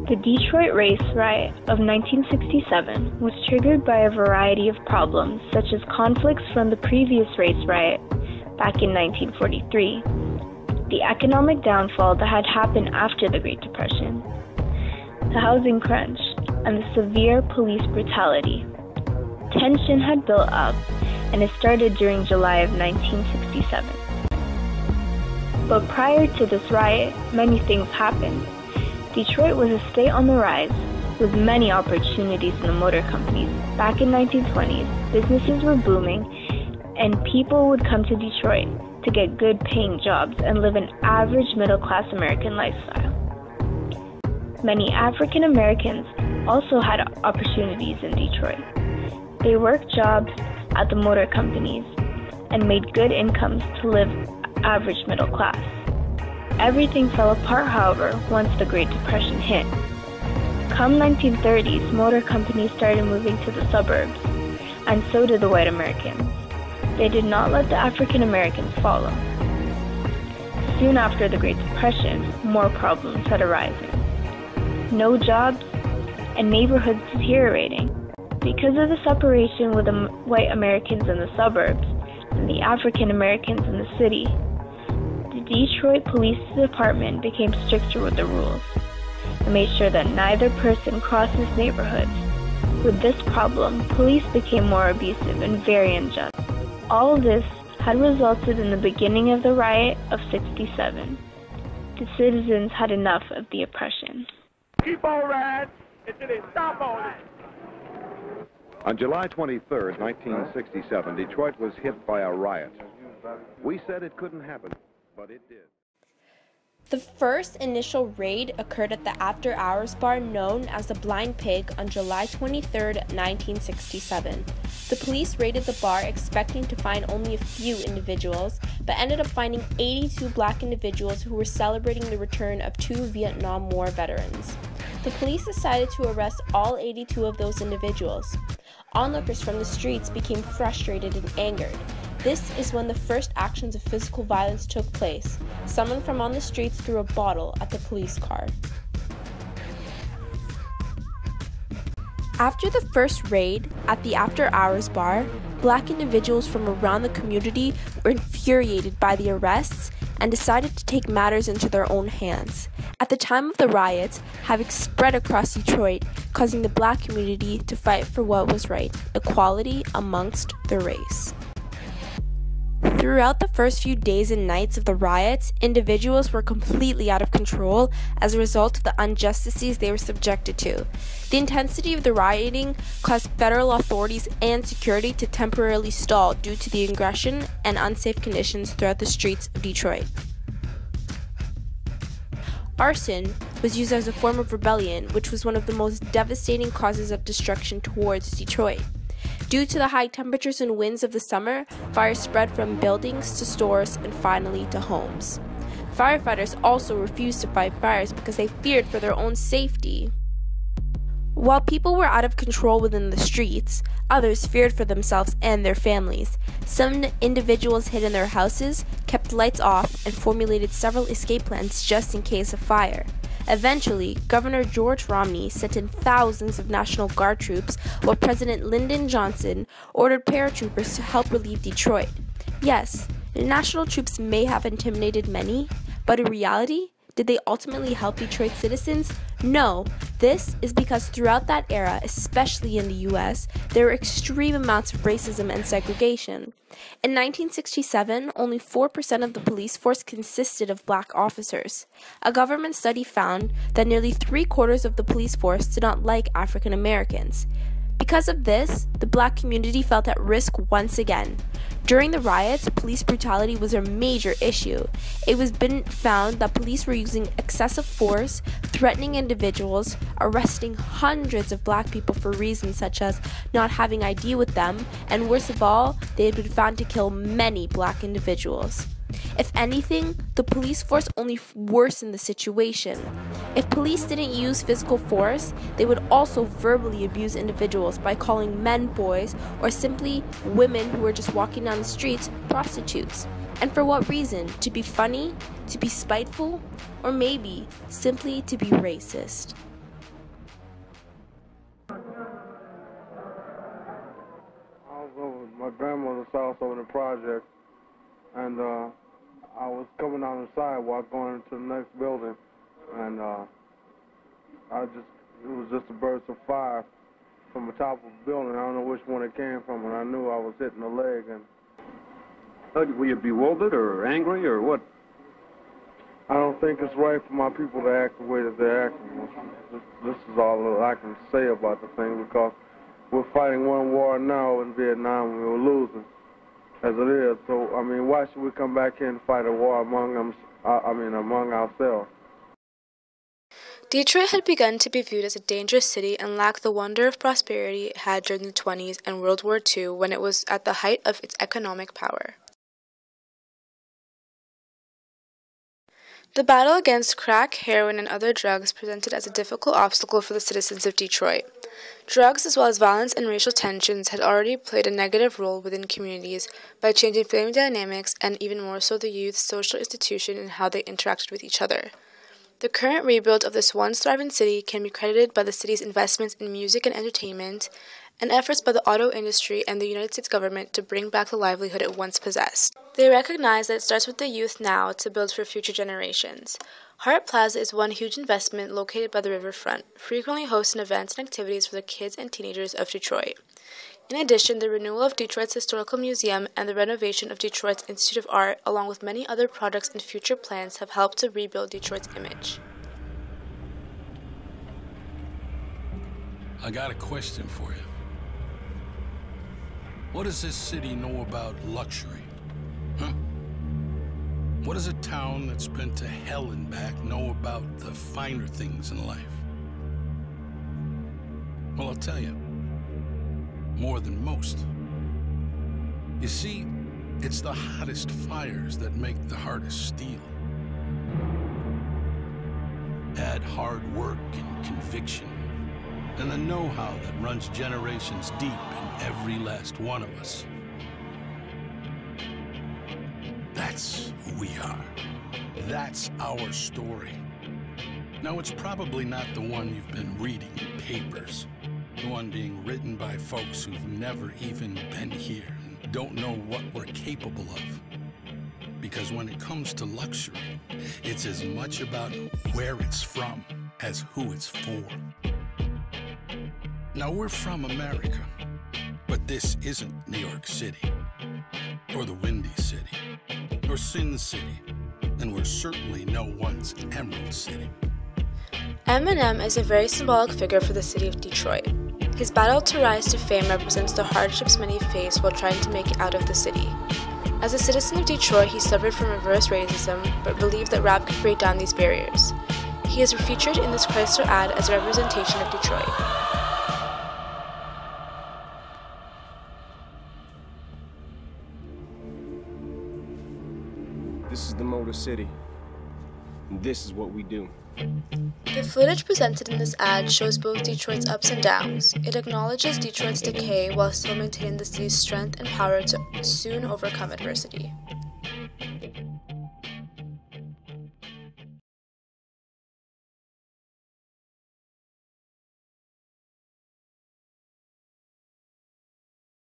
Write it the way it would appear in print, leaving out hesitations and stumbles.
The Detroit race riot of 1967 was triggered by a variety of problems, such as conflicts from the previous race riot back in 1943, the economic downfall that had happened after the Great Depression, the housing crunch, and the severe police brutality. Tension had built up, and it started during July of 1967. But prior to this riot, many things happened. Detroit was a state on the rise, with many opportunities in the motor companies. Back in 1920s, businesses were booming, and people would come to Detroit to get good paying jobs and live an average middle-class American lifestyle. Many African Americans also had opportunities in Detroit. They worked jobs at the motor companies and made good incomes to live average middle class. Everything fell apart, however, once the Great Depression hit. Come 1930s, motor companies started moving to the suburbs, and so did the white Americans. They did not let the African Americans follow. Soon after the Great Depression, more problems had arisen. No jobs, and neighborhoods deteriorating. Because of the separation with the white Americans in the suburbs and the African Americans in the city, the Detroit Police Department became stricter with the rules and made sure that neither person crosses neighborhoods. With this problem, police became more abusive and very unjust. All this had resulted in the beginning of the riot of '67. The citizens had enough of the oppression. Keep on riding until they stop on it. On July 23, 1967, Detroit was hit by a riot. We said it couldn't happen, but it did. The first initial raid occurred at the after-hours bar known as the Blind Pig on July 23, 1967. The police raided the bar expecting to find only a few individuals, but ended up finding 82 black individuals who were celebrating the return of 2 Vietnam War veterans. The police decided to arrest all 82 of those individuals. Onlookers from the streets became frustrated and angered. This is when the first actions of physical violence took place. Someone from on the streets threw a bottle at the police car. After the first raid at the after-hours bar, black individuals from around the community were infuriated by the arrests and decided to take matters into their own hands. At the time of the riots, havoc spread across Detroit, causing the black community to fight for what was right, equality amongst the race. Throughout the first few days and nights of the riots, individuals were completely out of control as a result of the injustices they were subjected to. The intensity of the rioting caused federal authorities and security to temporarily stall due to the aggression and unsafe conditions throughout the streets of Detroit. Arson was used as a form of rebellion, which was one of the most devastating causes of destruction towards Detroit. Due to the high temperatures and winds of the summer, fires spread from buildings to stores and finally to homes. Firefighters also refused to fight fires because they feared for their own safety. While people were out of control within the streets, others feared for themselves and their families. Some individuals hid in their houses, kept lights off, and formulated several escape plans just in case of fire. Eventually, Governor George Romney sent in thousands of National Guard troops, while President Lyndon Johnson ordered paratroopers to help relieve Detroit. Yes, the National troops may have intimidated many, but in reality, did they ultimately help Detroit citizens? No. This is because throughout that era, especially in the U.S., there were extreme amounts of racism and segregation. In 1967, only 4% of the police force consisted of black officers. A government study found that nearly 3/4 of the police force did not like African Americans. Because of this, the black community felt at risk once again. During the riots, police brutality was a major issue. It was been found that police were using excessive force, threatening individuals, arresting hundreds of black people for reasons such as not having ID with them, and worst of all, they had been found to kill many black individuals. If anything, the police force only worsened the situation. If police didn't use physical force, they would also verbally abuse individuals by calling men boys or simply women who were just walking down the streets prostitutes. And for what reason? To be funny? To be spiteful? Or maybe simply to be racist? on the sidewalk going into the next building, and it was just a burst of fire from the top of the building. I don't know which one it came from, and I knew I was hitting the leg. And were you bewildered or angry or what? I don't think it's right for my people to act the way that they're acting. This is all that I can say about the thing, because we're fighting one war now in Vietnam and we're losing, as it is. So, I mean, why should we come back here and fight a war among ourselves? Detroit had begun to be viewed as a dangerous city and lacked the wonder of prosperity it had during the 1920s and World War II, when it was at the height of its economic power. The battle against crack, heroin, and other drugs presented as a difficult obstacle for the citizens of Detroit. Drugs, as well as violence and racial tensions, had already played a negative role within communities by changing family dynamics and, even more so, the youth's social institution and how they interacted with each other. The current rebuild of this once thriving city can be credited by the city's investments in music and entertainment, and efforts by the auto industry and the United States government to bring back the livelihood it once possessed. They recognize that it starts with the youth now to build for future generations. Hart Plaza is one huge investment located by the riverfront, frequently hosting events and activities for the kids and teenagers of Detroit. In addition, the renewal of Detroit's Historical Museum and the renovation of Detroit's Institute of Art, along with many other projects and future plans, have helped to rebuild Detroit's image. I got a question for you. What does this city know about luxury? Huh? What does a town that's been to hell and back know about the finer things in life? Well, I'll tell you. More than most. You see, it's the hottest fires that make the hardest steel. Add hard work and conviction, and the know-how that runs generations deep in every last one of us. That's who we are. That's our story. Now, it's probably not the one you've been reading in papers. The one being written by folks who've never even been here and don't know what we're capable of. Because when it comes to luxury, it's as much about where it's from as who it's for. Now, we're from America, but this isn't New York City, or the Windy City, or Sin City, and we're certainly no one's Emerald City. Eminem is a very symbolic figure for the city of Detroit. His battle to rise to fame represents the hardships many face while trying to make it out of the city. As a citizen of Detroit, he suffered from reverse racism, but believed that rap could break down these barriers. He is featured in this Chrysler ad as a representation of Detroit. This is the Motor City, and this is what we do. The footage presented in this ad shows both Detroit's ups and downs. It acknowledges Detroit's decay while still maintaining the city's strength and power to soon overcome adversity.